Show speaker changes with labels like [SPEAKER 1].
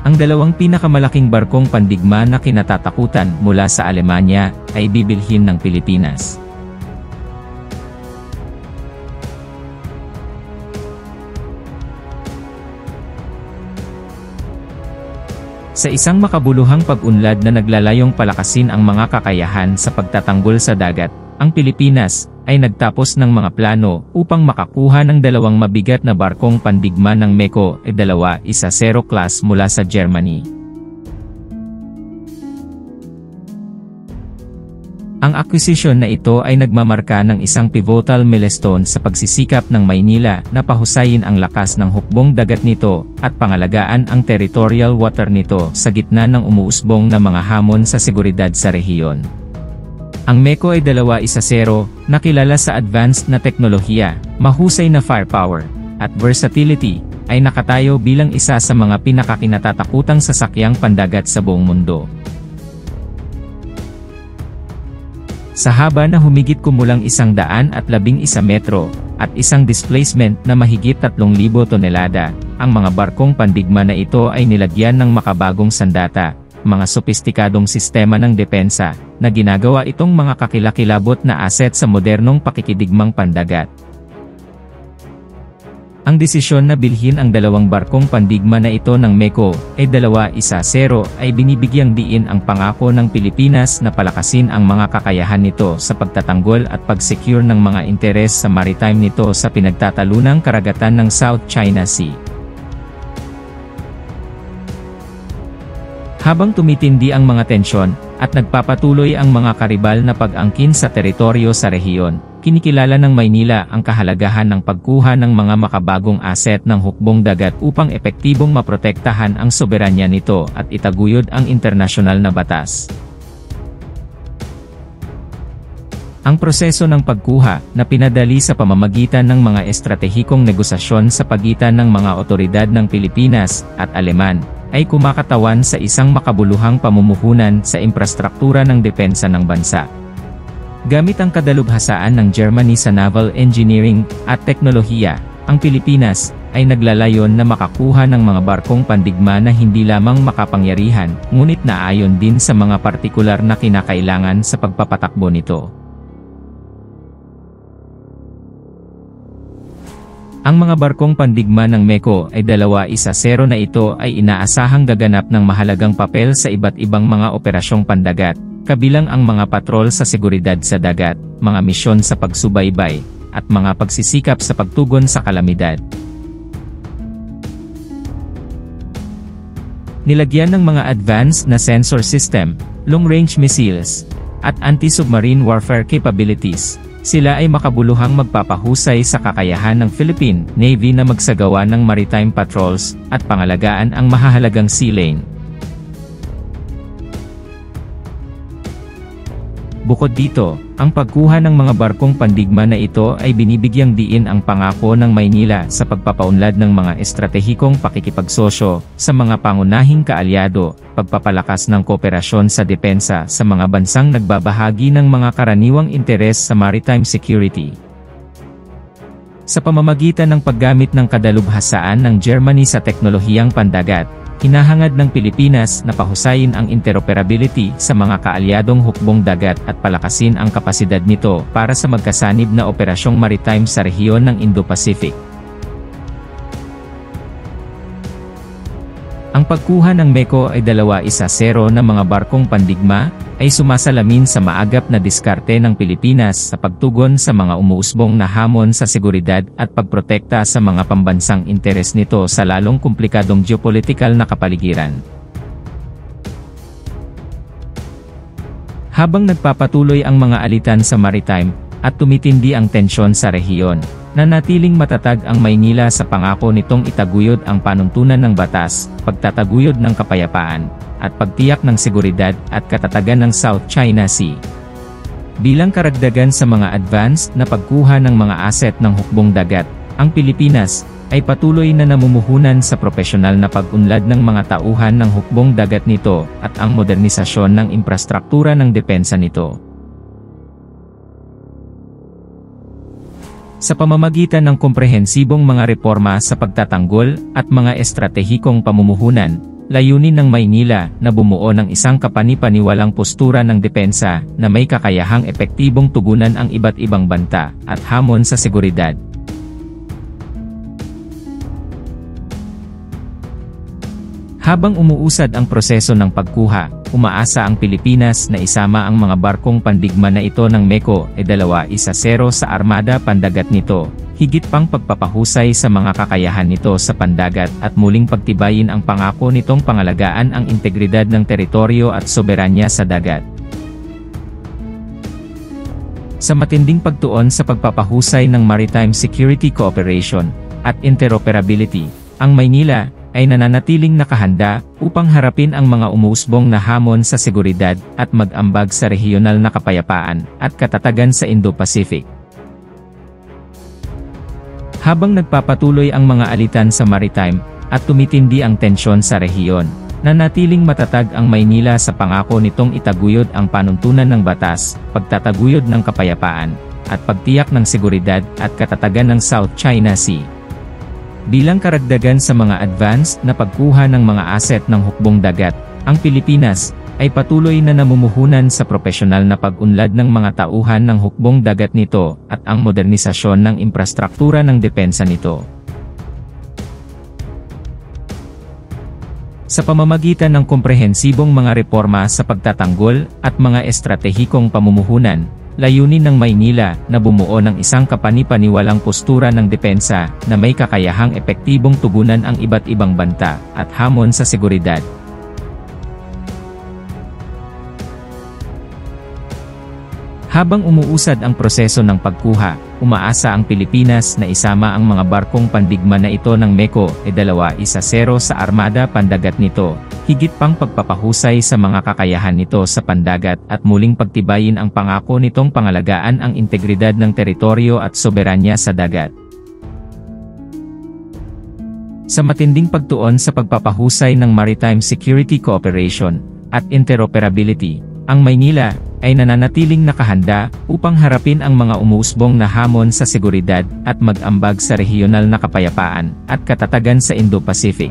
[SPEAKER 1] Ang dalawang pinakamalaking barkong pandigma na kinatatakutan mula sa Alemanya ay bibilhin ng Pilipinas. Sa isang makabuluhang pag-unlad na naglalayong palakasin ang mga kakayahan sa pagtatanggol sa dagat, ang Pilipinas ay nagtapos ng mga plano upang makakuha ng dalawang mabigat na barkong pandigma ng MEKO E-210 class mula sa Germany. Ang acquisition na ito ay nagmamarka ng isang pivotal milestone sa pagsisikap ng Maynila na pahusayin ang lakas ng hukbong dagat nito at pangalagaan ang territorial water nito sa gitna ng umuusbong na mga hamon sa seguridad sa rehiyon. Ang MEKO E-210, na kilala sa advanced na teknolohiya, mahusay na firepower, at versatility, ay nakatayo bilang isa sa mga pinakakinatatakutang sasakyang pandagat sa buong mundo. Sa haba na humigit kumulang 111 metro, at isang displacement na mahigit 3,000 tonelada, ang mga barkong pandigma na ito ay nilagyan ng makabagong sandata, mga sopistikadong sistema ng depensa, na ginagawa itong mga kakilakilabot na asset sa modernong pakikidigmang pandagat. Ang desisyon na bilhin ang dalawang barkong pandigma na ito ng MEKO E-210 ay binibigyang diin ang pangako ng Pilipinas na palakasin ang mga kakayahan nito sa pagtatanggol at pag-secure ng mga interes sa maritime nito sa pinagtatalunang karagatan ng South China Sea. Habang tumitindi ang mga tensyon, at nagpapatuloy ang mga karibal na pag-angkin sa teritoryo sa rehiyon, kinikilala ng Maynila ang kahalagahan ng pagkuha ng mga makabagong asset ng hukbong dagat upang epektibong maprotektahan ang soberanya nito at itaguyod ang internasyonal na batas. Ang proseso ng pagkuha, na pinadali sa pamamagitan ng mga estratehikong negosasyon sa pagitan ng mga otoridad ng Pilipinas at Aleman, ay kumakatawan sa isang makabuluhang pamumuhunan sa infrastruktura ng depensa ng bansa. Gamit ang kadalubhasaan ng Germany sa naval engineering at teknolohiya, ang Pilipinas ay naglalayon na makakuha ng mga barkong pandigma na hindi lamang makapangyarihan, ngunit naayon din sa mga partikular na kinakailangan sa pagpapatakbo nito. Ang mga barkong pandigma ng MEKO E-210 na ito ay inaasahang gaganap ng mahalagang papel sa iba't ibang mga operasyong pandagat, kabilang ang mga patrol sa seguridad sa dagat, mga misyon sa pagsubaybay, at mga pagsisikap sa pagtugon sa kalamidad. Nilagyan ng mga advanced na sensor system, long-range missiles, at anti-submarine warfare capabilities, sila ay makabuluhang magpapahusay sa kakayahan ng Philippine Navy na magsagawa ng maritime patrols, at pangalagaan ang mahahalagang sea lane. Bukod dito, ang pagkuha ng mga barkong pandigma na ito ay binibigyang diin ang pangako ng Maynila sa pagpapaunlad ng mga estratehikong pakikipagsosyo sa mga pangunahing kaalyado, pagpapalakas ng kooperasyon sa depensa sa mga bansang nagbabahagi ng mga karaniwang interes sa maritime security. Sa pamamagitan ng paggamit ng kadalubhasaan ng Germany sa teknolohiyang pandagat, hinahangad ng Pilipinas na pahusayin ang interoperability sa mga kaalyadong hukbong dagat at palakasin ang kapasidad nito para sa magkasanib na operasyong maritime sa rehiyon ng Indo-Pacific. Ang pagkuha ng MEKO E-210 na mga barkong pandigma ay sumasalamin sa maagap na diskarte ng Pilipinas sa pagtugon sa mga umuusbong na hamon sa seguridad at pagprotekta sa mga pambansang interes nito sa lalong komplikadong geopolitikal na kapaligiran. Habang nagpapatuloy ang mga alitan sa maritime, at tumitindi ang tensyon sa rehiyon, nanatiling matatag ang Maynila sa pangako nitong itaguyod ang panuntunan ng batas, pagtataguyod ng kapayapaan, at pagtiyak ng seguridad at katatagan ng South China Sea. Bilang karagdagan sa mga advanced na pagkuha ng mga asset ng hukbong dagat, ang Pilipinas ay patuloy na namumuhunan sa propesyonal na pag-unlad ng mga tauhan ng hukbong dagat nito at ang modernisasyon ng infrastruktura ng depensa nito. Sa pamamagitan ng komprehensibong mga reforma sa pagtatanggol at mga estratehikong pamumuhunan, layunin ng Maynila na bumuo ng isang kapani-paniwalang postura ng depensa na may kakayahang epektibong tugunan ang iba't ibang banta at hamon sa seguridad. Habang umuusad ang proseso ng pagkuha, umaasa ang Pilipinas na isama ang mga barkong pandigma na ito ng MECO E-210 sa armada pandagat nito, higit pang pagpapahusay sa mga kakayahan nito sa pandagat at muling pagtibayin ang pangako nitong pangalagaan ang integridad ng teritoryo at soberanya sa dagat. Sa matinding pagtuon sa pagpapahusay ng maritime security cooperation at interoperability, ang Maynila ay nananatiling nakahanda upang harapin ang mga umuusbong na hamon sa seguridad at mag-ambag sa rehiyonal na kapayapaan at katatagan sa Indo-Pacific. Habang nagpapatuloy ang mga alitan sa maritime at tumitindi ang tensyon sa rehiyon, nanatiling matatag ang Maynila sa pangako nitong itaguyod ang panuntunan ng batas, pagtataguyod ng kapayapaan, at pagtiyak ng seguridad at katatagan ng South China Sea. Bilang karagdagan sa mga advanced na pagkuha ng mga asset ng hukbong dagat, ang Pilipinas ay patuloy na namumuhunan sa propesyonal na pag-unlad ng mga tauhan ng hukbong dagat nito at ang modernisasyon ng infrastruktura ng depensa nito. Sa pamamagitan ng komprehensibong mga reforma sa pagtatanggol at mga estratehikong pamumuhunan, layunin ng Maynila na bumuo ng isang kapani-paniwalang postura ng depensa na may kakayahang epektibong tugunan ang iba't ibang banta at hamon sa seguridad. Habang umuusad ang proseso ng pagkuha, umaasa ang Pilipinas na isama ang mga barkong pandigma na ito ng MECO E-210 sa armada pandagat nito, higit pang pagpapahusay sa mga kakayahan nito sa pandagat at muling pagtibayin ang pangako nitong pangalagaan ang integridad ng teritoryo at soberanya sa dagat. Sa matinding pagtuon sa pagpapahusay ng maritime security cooperation at interoperability, ang Maynila ay nananatiling nakahanda upang harapin ang mga umuusbong na hamon sa seguridad at mag-ambag sa rehiyonal na kapayapaan at katatagan sa Indo-Pacific.